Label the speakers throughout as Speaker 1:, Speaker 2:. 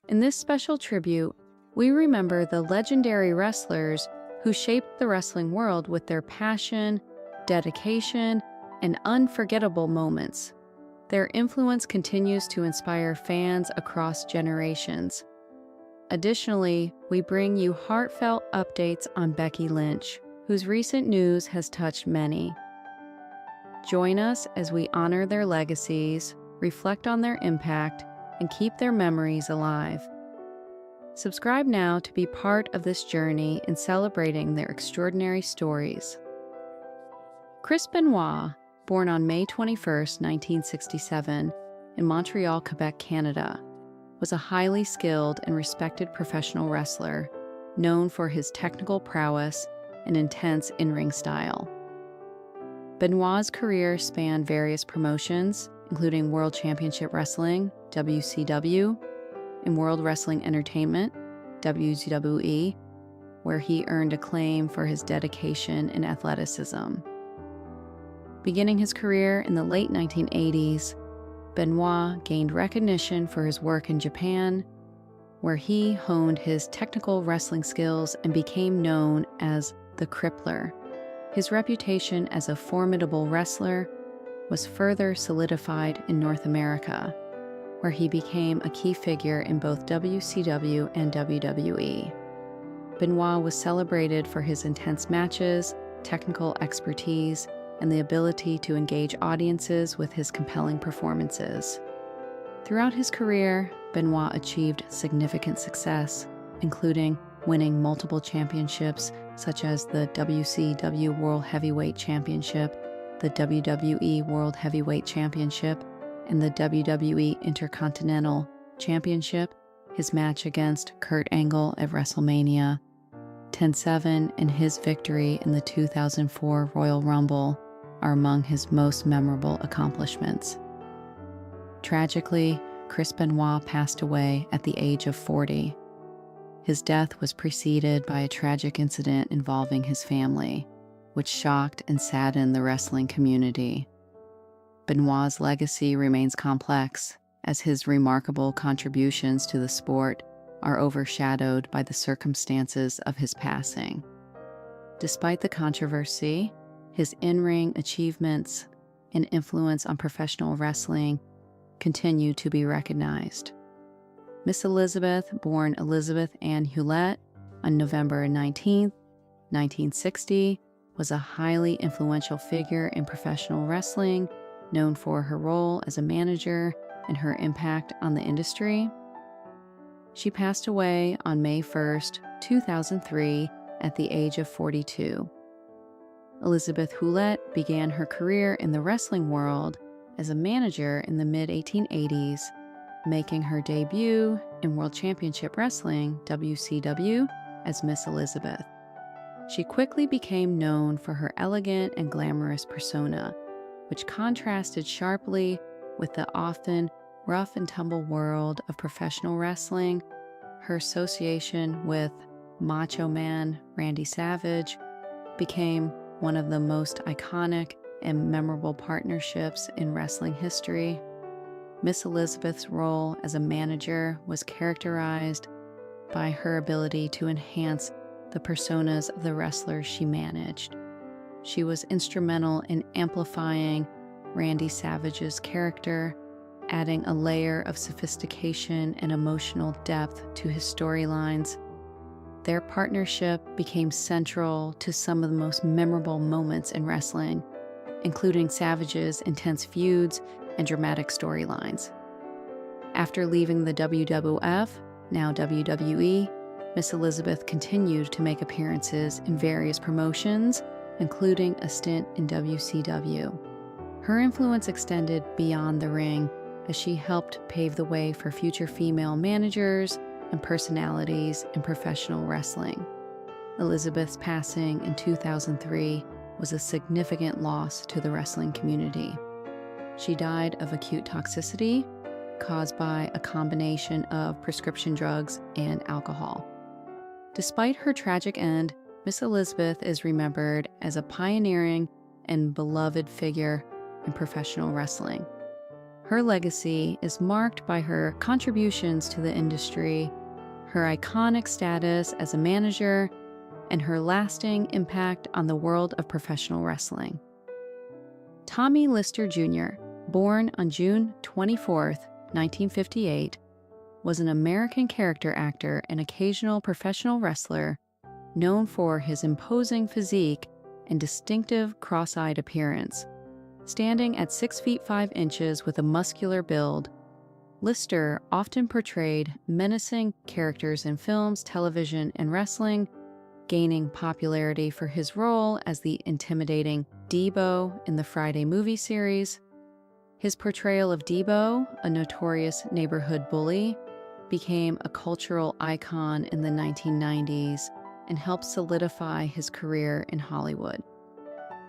Speaker 1: In this special tribute, we remember the legendary wrestlers who shaped the wrestling world with their passion, dedication, and unforgettable moments. Their influence continues to inspire fans across generations. Additionally, we bring you heartfelt updates on Becky Lynch, whose recent news has touched many. Join us as we honor their legacies, reflect on their impact, and keep their memories alive. Subscribe now to be part of this journey in celebrating their extraordinary stories. Chris Benoit, born on May 21, 1967, in Montreal, Quebec, Canada, was a highly skilled and respected professional wrestler, known for his technical prowess and intense in-ring style. Benoit's career spanned various promotions, including World Championship Wrestling, WCW, and World Wrestling Entertainment, WWE, where he earned acclaim for his dedication and athleticism. Beginning his career in the late 1980s, Benoit gained recognition for his work in Japan, where he honed his technical wrestling skills and became known as the Crippler. His reputation as a formidable wrestler was further solidified in North America, where he became a key figure in both WCW and WWE. Benoit was celebrated for his intense matches, technical expertise, and the ability to engage audiences with his compelling performances. Throughout his career, Benoit achieved significant success, including winning multiple championships such as the WCW World Heavyweight Championship, the WWE World Heavyweight Championship, and the WWE Intercontinental Championship, his match against Kurt Angle at WrestleMania 10-7, and his victory in the 2004 Royal Rumble are among his most memorable accomplishments. Tragically, Chris Benoit passed away at the age of 40. His death was preceded by a tragic incident involving his family, which shocked and saddened the wrestling community. Benoit's legacy remains complex, as his remarkable contributions to the sport are overshadowed by the circumstances of his passing. Despite the controversy, his in-ring achievements and influence on professional wrestling continue to be recognized. Miss Elizabeth, born Elizabeth Ann Hulett on November 19, 1960, was a highly influential figure in professional wrestling, known for her role as a manager and her impact on the industry. She passed away on May 1, 2003, at the age of 42. Elizabeth Hulett began her career in the wrestling world as a manager in the mid-1880s, making her debut in World Championship Wrestling, WCW, as Miss Elizabeth. She quickly became known for her elegant and glamorous persona, which contrasted sharply with the often rough and tumble world of professional wrestling. Her association with Macho Man Randy Savage became one of the most iconic and memorable partnerships in wrestling history. Miss Elizabeth's role as a manager was characterized by her ability to enhance the personas of the wrestlers she managed. She was instrumental in amplifying Randy Savage's character, adding a layer of sophistication and emotional depth to his storylines. Their partnership became central to some of the most memorable moments in wrestling, including Savage's intense feuds and dramatic storylines. After leaving the WWF, now WWE, Miss Elizabeth continued to make appearances in various promotions, including a stint in WCW. Her influence extended beyond the ring as she helped pave the way for future female managers and personalities in professional wrestling. Elizabeth's passing in 2003 was a significant loss to the wrestling community. She died of acute toxicity caused by a combination of prescription drugs and alcohol. Despite her tragic end, Miss Elizabeth is remembered as a pioneering and beloved figure in professional wrestling. Her legacy is marked by her contributions to the industry, her iconic status as a manager, and her lasting impact on the world of professional wrestling. Tommy Lister Jr., born on June 24, 1958, was an American character actor and occasional professional wrestler known for his imposing physique and distinctive cross-eyed appearance. Standing at 6 feet 5 inches with a muscular build, Lister often portrayed menacing characters in films, television, and wrestling, gaining popularity for his role as the intimidating Debo in the Friday movie series. His portrayal of Debo, a notorious neighborhood bully, became a cultural icon in the 1990s and helped solidify his career in Hollywood.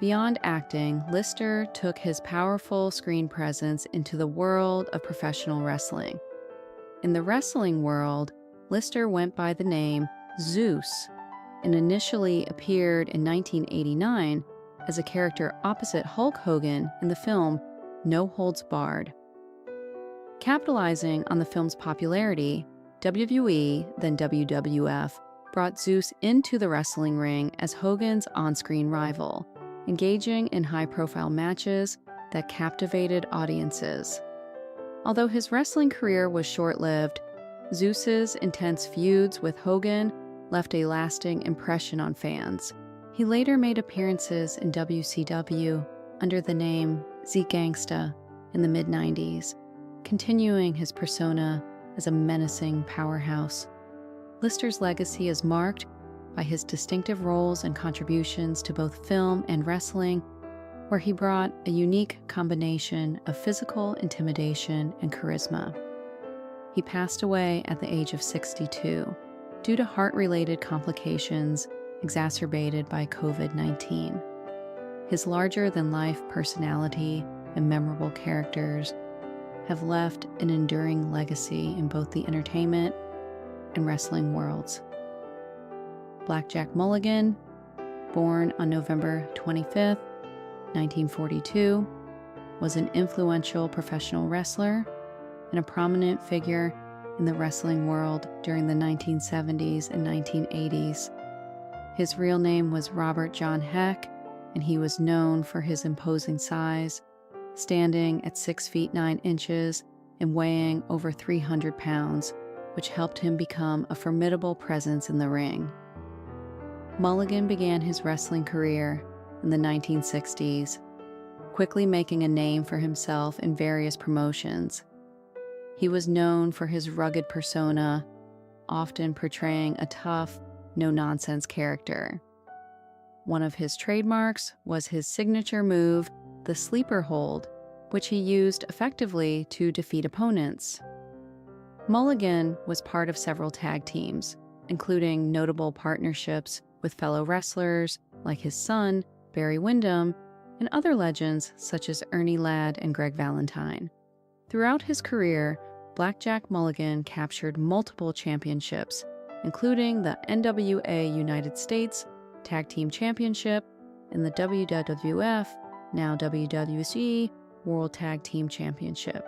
Speaker 1: Beyond acting, Lister took his powerful screen presence into the world of professional wrestling. In the wrestling world, Lister went by the name Zeus and initially appeared in 1989 as a character opposite Hulk Hogan in the film No Holds Barred. Capitalizing on the film's popularity, WWE, then WWF, brought Zeus into the wrestling ring as Hogan's on-screen rival, engaging in high-profile matches that captivated audiences. Although his wrestling career was short-lived, Zeus's intense feuds with Hogan left a lasting impression on fans. He later made appearances in WCW under the name Z-Gangsta in the mid-90s, continuing his persona as a menacing powerhouse. Lister's legacy is marked by his distinctive roles and contributions to both film and wrestling, where he brought a unique combination of physical intimidation and charisma. He passed away at the age of 62 due to heart-related complications exacerbated by COVID-19. His larger-than-life personality and memorable characters have left an enduring legacy in both the entertainment and wrestling worlds. Blackjack Mulligan, born on November 25, 1942, was an influential professional wrestler and a prominent figure in the wrestling world during the 1970s and 1980s. His real name was Robert John Heck, and he was known for his imposing size, standing at 6 feet 9 inches and weighing over 300 pounds, which helped him become a formidable presence in the ring. Mulligan began his wrestling career in the 1960s, quickly making a name for himself in various promotions. He was known for his rugged persona, often portraying a tough, no-nonsense character. One of his trademarks was his signature move, the sleeper hold, which he used effectively to defeat opponents. Mulligan was part of several tag teams, including notable partnerships with fellow wrestlers like his son, Barry Windham, and other legends such as Ernie Ladd and Greg Valentine. Throughout his career, Blackjack Mulligan captured multiple championships, including the NWA United States Tag Team Championship and the WWF, now WWC, World Tag Team Championship.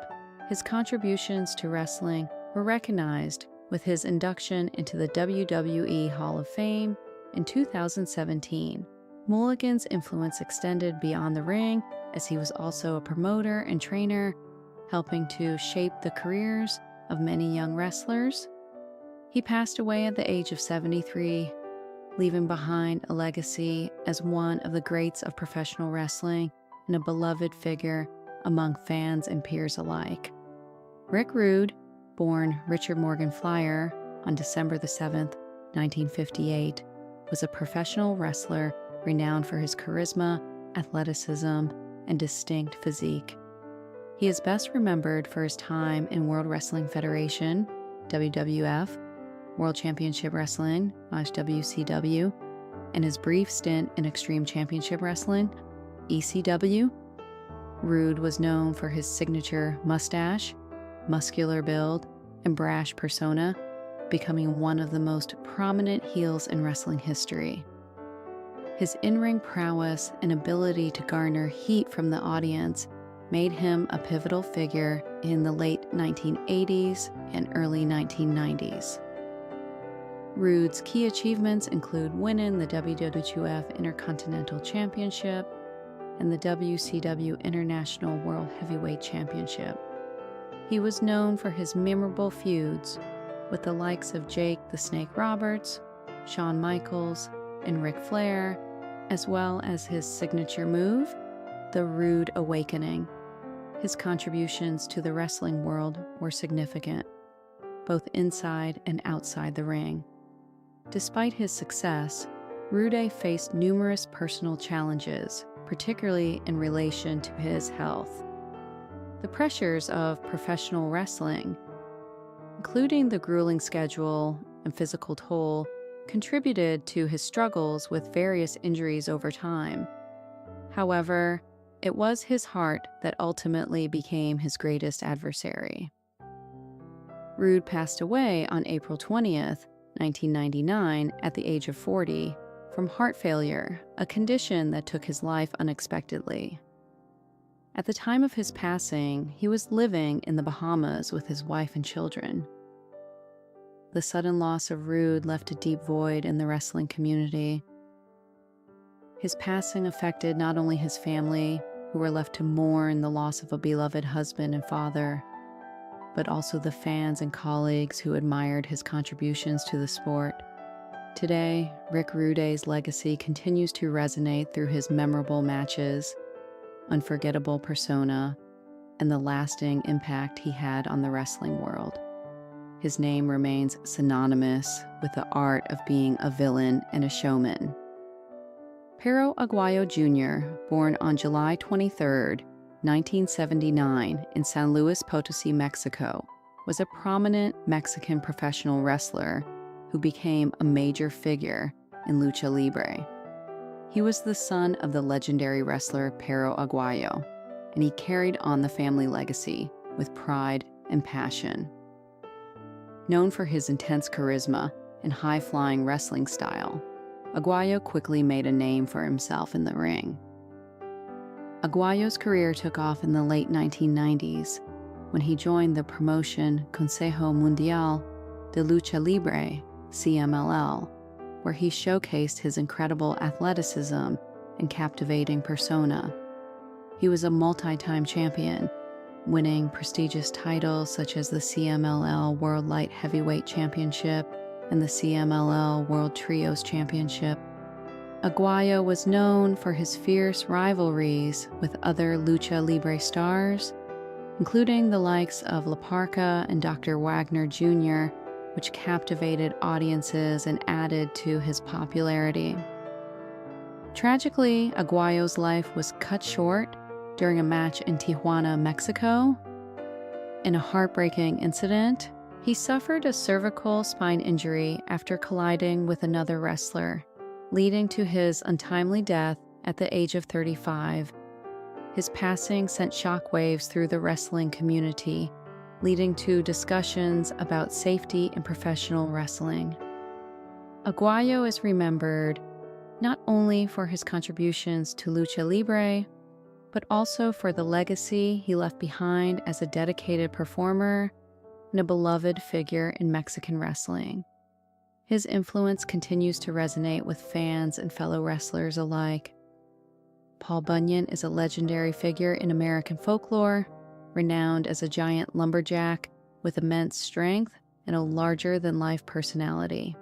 Speaker 1: His contributions to wrestling were recognized with his induction into the WWE Hall of Fame in 2017. Mulligan's influence extended beyond the ring, as he was also a promoter and trainer, helping to shape the careers of many young wrestlers. He passed away at the age of 73, leaving behind a legacy as one of the greats of professional wrestling and a beloved figure among fans and peers alike. Rick Rude, born Richard Morgan Flyer on December 7, 1958, was a professional wrestler renowned for his charisma, athleticism, and distinct physique. He is best remembered for his time in World Wrestling Federation, WWF, World Championship Wrestling, WCW, and his brief stint in Extreme Championship Wrestling, ECW. Rude was known for his signature mustache, muscular build, and brash persona, becoming one of the most prominent heels in wrestling history. His in-ring prowess and ability to garner heat from the audience made him a pivotal figure in the late 1980s and early 1990s. Ruud's key achievements include winning the WWF Intercontinental Championship and the WCW International World Heavyweight Championship. He was known for his memorable feuds with the likes of Jake the Snake Roberts, Shawn Michaels, and Ric Flair, as well as his signature move, the Ruud Awakening. His contributions to the wrestling world were significant, both inside and outside the ring. Despite his success, Ruud faced numerous personal challenges, particularly in relation to his health. The pressures of professional wrestling, including the grueling schedule and physical toll, contributed to his struggles with various injuries over time. However, it was his heart that ultimately became his greatest adversary. Ruud passed away on April 20th, 1999, at the age of 40, from heart failure, a condition that took his life unexpectedly. At the time of his passing, he was living in the Bahamas with his wife and children. The sudden loss of Ruud left a deep void in the wrestling community. His passing affected not only his family, who were left to mourn the loss of a beloved husband and father, but also the fans and colleagues who admired his contributions to the sport. Today, Rick Rude's legacy continues to resonate through his memorable matches, unforgettable persona, and the lasting impact he had on the wrestling world. His name remains synonymous with the art of being a villain and a showman. Perro Aguayo Jr., born on July 23, 1979, in San Luis Potosí, Mexico, was a prominent Mexican professional wrestler who became a major figure in lucha libre. He was the son of the legendary wrestler Perro Aguayo, and he carried on the family legacy with pride and passion. Known for his intense charisma and high-flying wrestling style, Aguayo quickly made a name for himself in the ring. Aguayo's career took off in the late 1990s when he joined the promotion Consejo Mundial de Lucha Libre, CMLL, where he showcased his incredible athleticism and captivating persona. He was a multi-time champion, winning prestigious titles such as the CMLL World Light Heavyweight Championship and the CMLL World Trios Championship. Aguayo was known for his fierce rivalries with other lucha libre stars, including the likes of La Parka and Dr. Wagner Jr., which captivated audiences and added to his popularity. Tragically, Aguayo's life was cut short during a match in Tijuana, Mexico. In a heartbreaking incident, he suffered a cervical spine injury after colliding with another wrestler, leading to his untimely death at the age of 35. His passing sent shockwaves through the wrestling community, leading to discussions about safety in professional wrestling. Aguayo is remembered not only for his contributions to lucha libre, but also for the legacy he left behind as a dedicated performer and a beloved figure in Mexican wrestling. His influence continues to resonate with fans and fellow wrestlers alike. Paul Bunyan is a legendary figure in American folklore, renowned as a giant lumberjack with immense strength and a larger-than-life personality.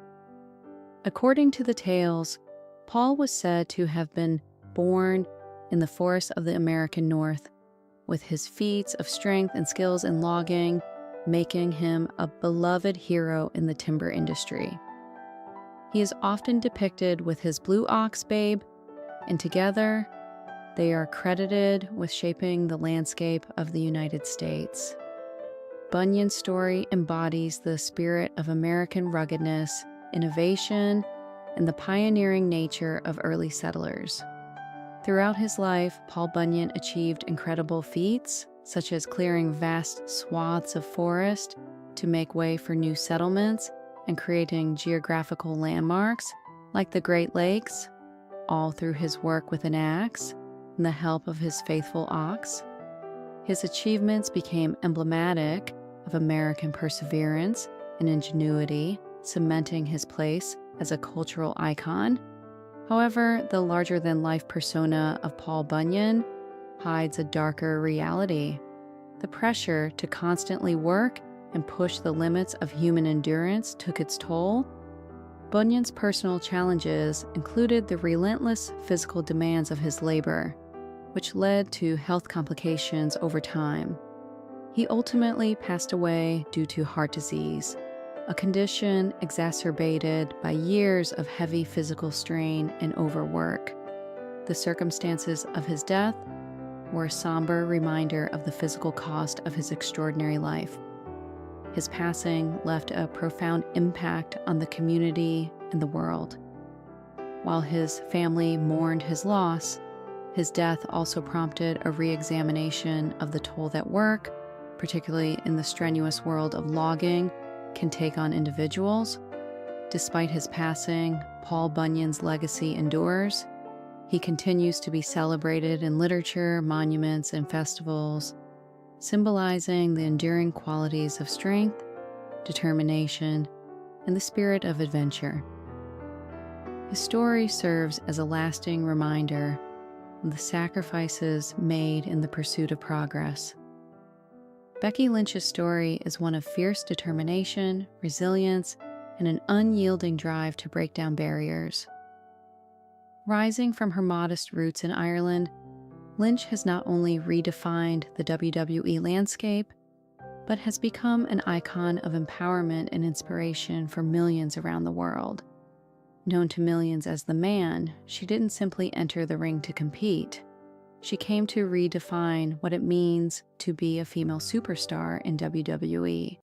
Speaker 1: According to the tales, Paul was said to have been born in the forests of the American North, with his feats of strength and skills in logging making him a beloved hero in the timber industry. He is often depicted with his blue ox babe, and together they are credited with shaping the landscape of the United States. Bunyan's story embodies the spirit of American ruggedness, innovation, and the pioneering nature of early settlers. Throughout his life, Paul Bunyan achieved incredible feats, such as clearing vast swaths of forest to make way for new settlements and creating geographical landmarks like the Great Lakes, all through his work with an axe and the help of his faithful ox. His achievements became emblematic of American perseverance and ingenuity, cementing his place as a cultural icon. However, the larger-than-life persona of Paul Bunyan hides a darker reality. The pressure to constantly work and push the limits of human endurance took its toll. Bunyan's personal challenges included the relentless physical demands of his labor, which led to health complications over time. He ultimately passed away due to heart disease, a condition exacerbated by years of heavy physical strain and overwork. The circumstances of his death were a somber reminder of the physical cost of his extraordinary life. His passing left a profound impact on the community and the world. While his family mourned his loss, his death also prompted a re-examination of the toll that work, particularly in the strenuous world of logging, can take on individuals. Despite his passing, Paul Bunyan's legacy endures. He continues to be celebrated in literature, monuments, and festivals, symbolizing the enduring qualities of strength, determination, and the spirit of adventure. His story serves as a lasting reminder of the sacrifices made in the pursuit of progress. Becky Lynch's story is one of fierce determination, resilience, and an unyielding drive to break down barriers. Rising from her modest roots in Ireland, Lynch has not only redefined the WWE landscape, but has become an icon of empowerment and inspiration for millions around the world. Known to millions as the Man, she didn't simply enter the ring to compete. She came to redefine what it means to be a female superstar in WWE.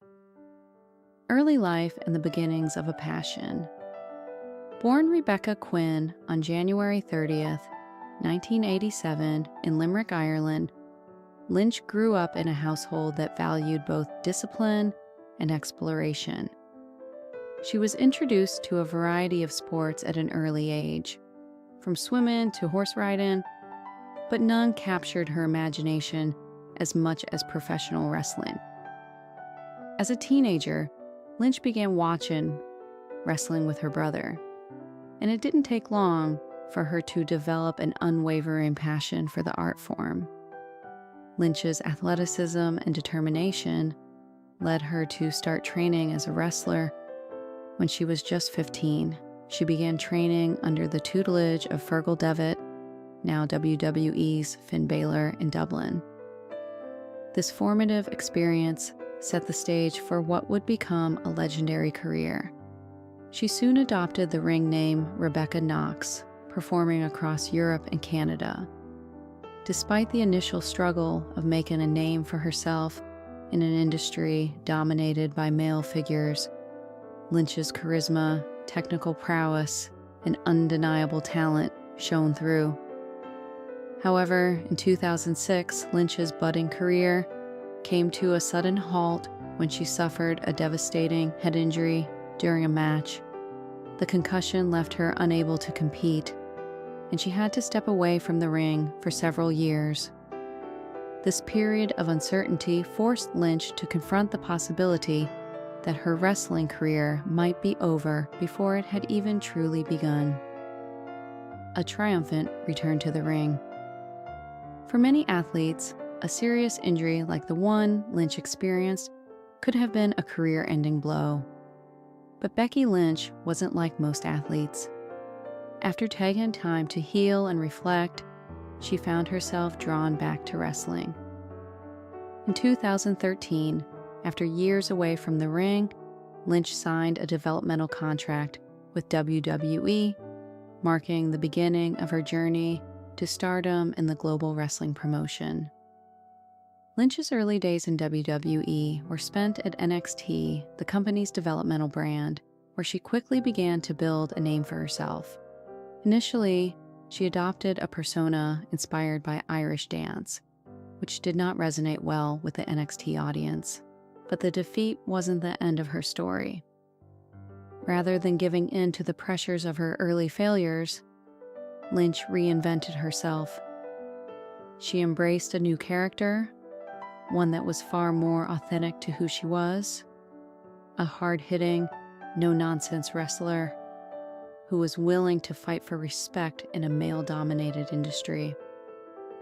Speaker 1: Early life and the beginnings of a passion. Born Rebecca Quinn on January 30th, 1987, in Limerick, Ireland, Lynch grew up in a household that valued both discipline and exploration. She was introduced to a variety of sports at an early age, from swimming to horse riding, but none captured her imagination as much as professional wrestling. As a teenager, Lynch began watching wrestling with her brother, and it didn't take long for her to develop an unwavering passion for the art form. Lynch's athleticism and determination led her to start training as a wrestler. When she was just 15, she began training under the tutelage of Fergal Devitt, now WWE's Finn Balor, in Dublin. This formative experience set the stage for what would become a legendary career. She soon adopted the ring name Rebecca Knox, performing across Europe and Canada. Despite the initial struggle of making a name for herself in an industry dominated by male figures, Lynch's charisma, technical prowess, and undeniable talent shone through. However, in 2006, Lynch's budding career came to a sudden halt when she suffered a devastating head injury during a match. The concussion left her unable to compete, and she had to step away from the ring for several years. This period of uncertainty forced Lynch to confront the possibility that her wrestling career might be over before it had even truly begun. A triumphant return to the ring. For many athletes, a serious injury like the one Lynch experienced could have been a career-ending blow. But Becky Lynch wasn't like most athletes. After taking time to heal and reflect, she found herself drawn back to wrestling. In 2013, after years away from the ring, Lynch signed a developmental contract with WWE, marking the beginning of her journey to stardom in the global wrestling promotion. Lynch's early days in WWE were spent at NXT, the company's developmental brand, where she quickly began to build a name for herself. Initially, she adopted a persona inspired by Irish dance, which did not resonate well with the NXT audience. But the defeat wasn't the end of her story. Rather than giving in to the pressures of her early failures, Lynch reinvented herself. She embraced a new character, one that was far more authentic to who she was. A hard-hitting, no-nonsense wrestler who was willing to fight for respect in a male-dominated industry.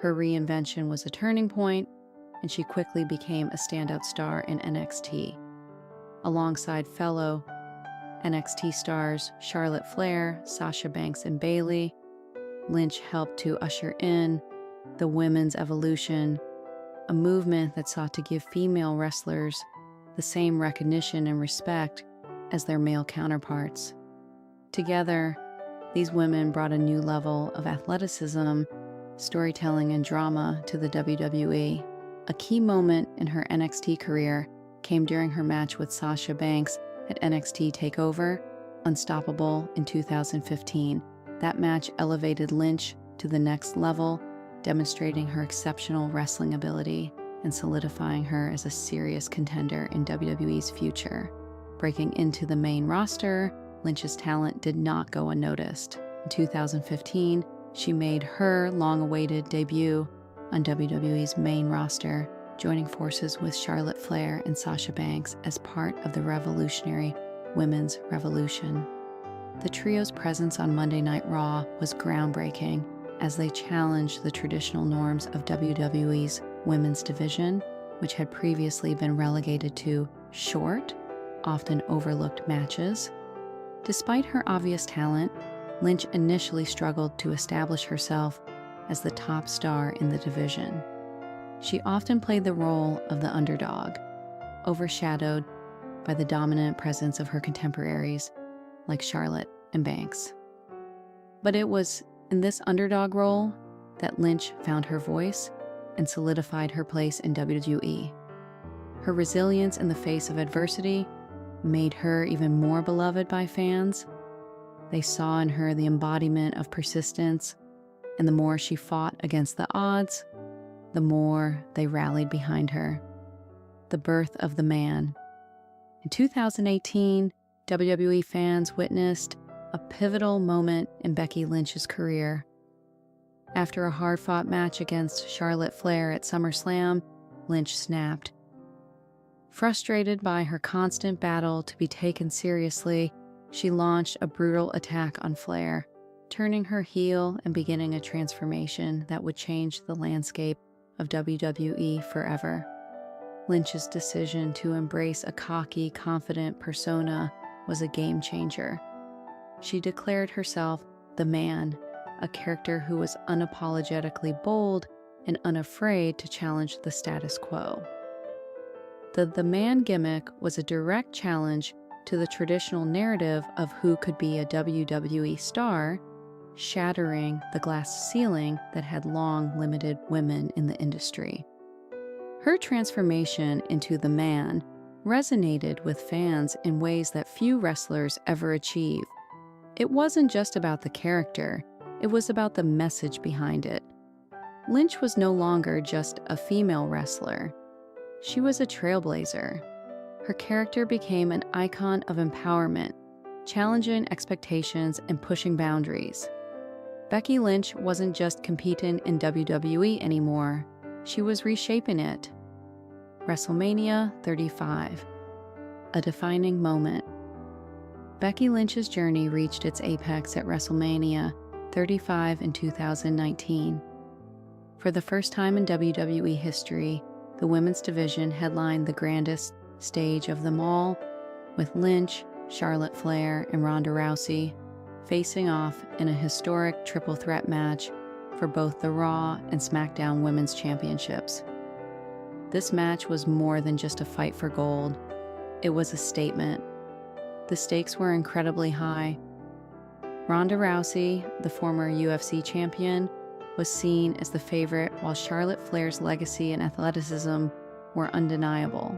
Speaker 1: Her reinvention was a turning point, and she quickly became a standout star in NXT. Alongside fellow NXT stars Charlotte Flair, Sasha Banks, and Bayley, Lynch helped to usher in the women's evolution, a movement that sought to give female wrestlers the same recognition and respect as their male counterparts. Together, these women brought a new level of athleticism, storytelling, and drama to the WWE. A key moment in her NXT career came during her match with Sasha Banks at NXT TakeOver Unstoppable in 2015. That match elevated Lynch to the next level, demonstrating her exceptional wrestling ability and solidifying her as a serious contender in WWE's future. Breaking into the main roster, Lynch's talent did not go unnoticed. In 2015, she made her long-awaited debut on WWE's main roster, joining forces with Charlotte Flair and Sasha Banks as part of the revolutionary Women's Revolution. The trio's presence on Monday Night Raw was groundbreaking as they challenged the traditional norms of WWE's women's division, which had previously been relegated to short, often overlooked matches. Despite her obvious talent, Lynch initially struggled to establish herself as the top star in the division. She often played the role of the underdog, overshadowed by the dominant presence of her contemporaries like Charlotte and Banks. But it was in this underdog role that Lynch found her voice and solidified her place in WWE. Her resilience in the face of adversity made her even more beloved by fans. They saw in her the embodiment of persistence, and the more she fought against the odds, the more they rallied behind her. The birth of the man. In 2018, WWE fans witnessed a pivotal moment in Becky Lynch's career. After a hard-fought match against Charlotte Flair at SummerSlam, Lynch snapped. Frustrated by her constant battle to be taken seriously, she launched a brutal attack on Flair, turning her heel and beginning a transformation that would change the landscape of WWE forever. Lynch's decision to embrace a cocky, confident persona was a game changer. She declared herself the man, a character who was unapologetically bold and unafraid to challenge the status quo. The man gimmick was a direct challenge to the traditional narrative of who could be a WWE star, shattering the glass ceiling that had long limited women in the industry. Her transformation into the man resonated with fans in ways that few wrestlers ever achieve. It wasn't just about the character, it was about the message behind it. Lynch was no longer just a female wrestler. She was a trailblazer. Her character became an icon of empowerment, challenging expectations and pushing boundaries. Becky Lynch wasn't just competing in WWE anymore, she was reshaping it. WrestleMania 35. A defining moment. Becky Lynch's journey reached its apex at WrestleMania 35 in 2019. For the first time in WWE history, the women's division headlined the grandest stage of them all, with Lynch, Charlotte Flair, and Ronda Rousey facing off in a historic triple threat match for both the Raw and SmackDown Women's Championships. This match was more than just a fight for gold. It was a statement. The stakes were incredibly high. Ronda Rousey, the former UFC champion, was seen as the favorite, while Charlotte Flair's legacy and athleticism were undeniable.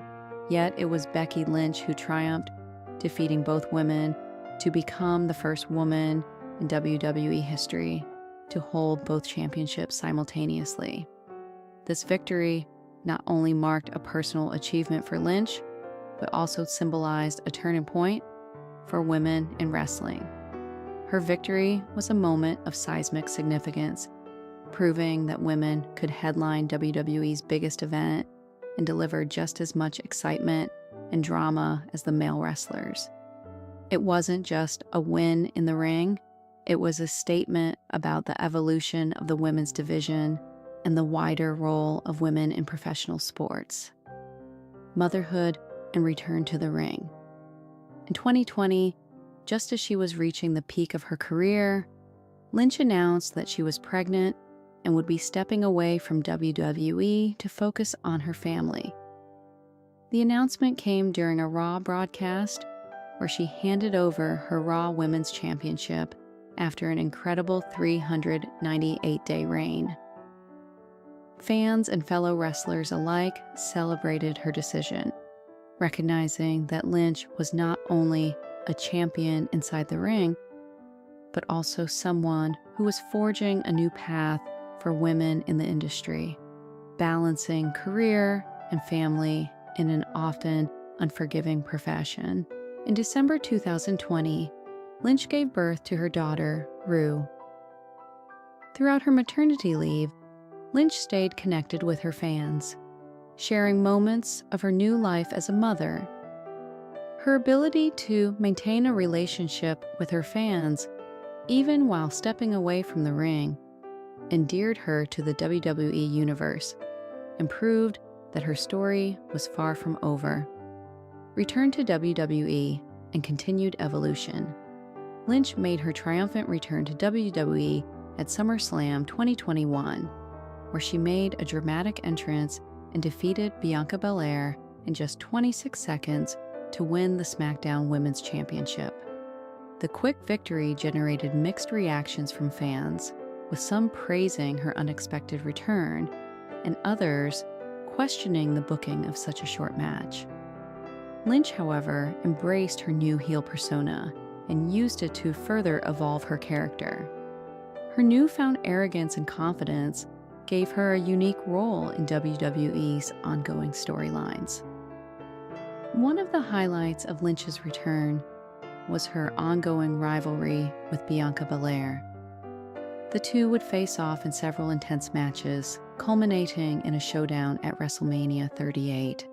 Speaker 1: Yet it was Becky Lynch who triumphed, defeating both women to become the first woman in WWE history to hold both championships simultaneously. This victory not only marked a personal achievement for Lynch, but also symbolized a turning point for women in wrestling. Her victory was a moment of seismic significance, proving that women could headline WWE's biggest event and delivered just as much excitement and drama as the male wrestlers. It wasn't just a win in the ring, it was a statement about the evolution of the women's division and the wider role of women in professional sports. Motherhood and return to the ring. In 2020, just as she was reaching the peak of her career, Lynch announced that she was pregnant and would be stepping away from WWE to focus on her family. The announcement came during a Raw broadcast where she handed over her Raw Women's Championship after an incredible 398-day reign. Fans and fellow wrestlers alike celebrated her decision, recognizing that Lynch was not only a champion inside the ring, but also someone who was forging a new path for women in the industry, balancing career and family in an often unforgiving profession. In December 2020, Lynch gave birth to her daughter, Rue. Throughout her maternity leave, Lynch stayed connected with her fans, sharing moments of her new life as a mother. Her ability to maintain a relationship with her fans, even while stepping away from the ring, endeared her to the WWE Universe and proved that her story was far from over. Returned to WWE and continued evolution. Lynch made her triumphant return to WWE at SummerSlam 2021, where she made a dramatic entrance and defeated Bianca Belair in just 26 seconds to win the SmackDown Women's Championship. The quick victory generated mixed reactions from fans, with some praising her unexpected return and others questioning the booking of such a short match. Lynch, however, embraced her new heel persona and used it to further evolve her character. Her newfound arrogance and confidence gave her a unique role in WWE's ongoing storylines. One of the highlights of Lynch's return was her ongoing rivalry with Bianca Belair. The two would face off in several intense matches, culminating in a showdown at WrestleMania 38.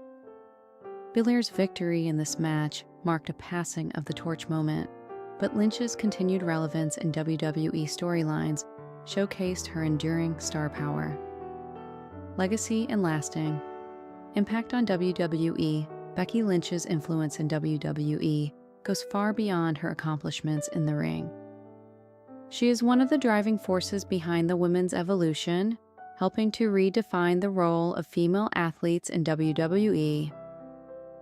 Speaker 1: Belair's victory in this match marked a passing of the torch moment, but Lynch's continued relevance in WWE storylines showcased her enduring star power. Legacy and lasting. Impact on WWE. Becky Lynch's influence in WWE goes far beyond her accomplishments in the ring. She is one of the driving forces behind the women's evolution, helping to redefine the role of female athletes in WWE.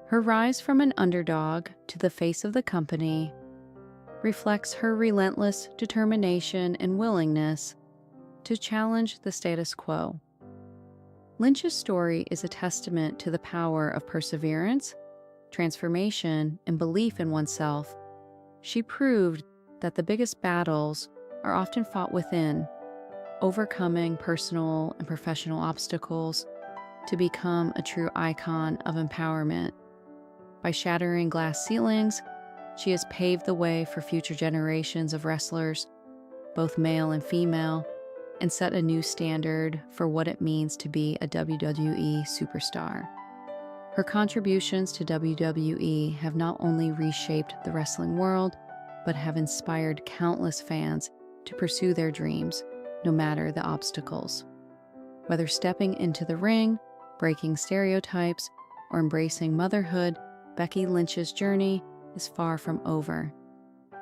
Speaker 1: Her rise from an underdog to the face of the company reflects her relentless determination and willingness to challenge the status quo. Lynch's story is a testament to the power of perseverance, transformation, and belief in oneself. She proved that the biggest battles are often fought within, overcoming personal and professional obstacles to become a true icon of empowerment. By shattering glass ceilings, she has paved the way for future generations of wrestlers, both male and female, and set a new standard for what it means to be a WWE superstar. Her contributions to WWE have not only reshaped the wrestling world, but have inspired countless fans to pursue their dreams, no matter the obstacles. Whether stepping into the ring, breaking stereotypes, or embracing motherhood, Becky Lynch's journey is far from over.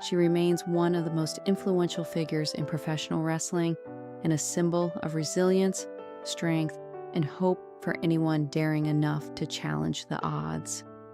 Speaker 1: She remains one of the most influential figures in professional wrestling and a symbol of resilience, strength, and hope for anyone daring enough to challenge the odds.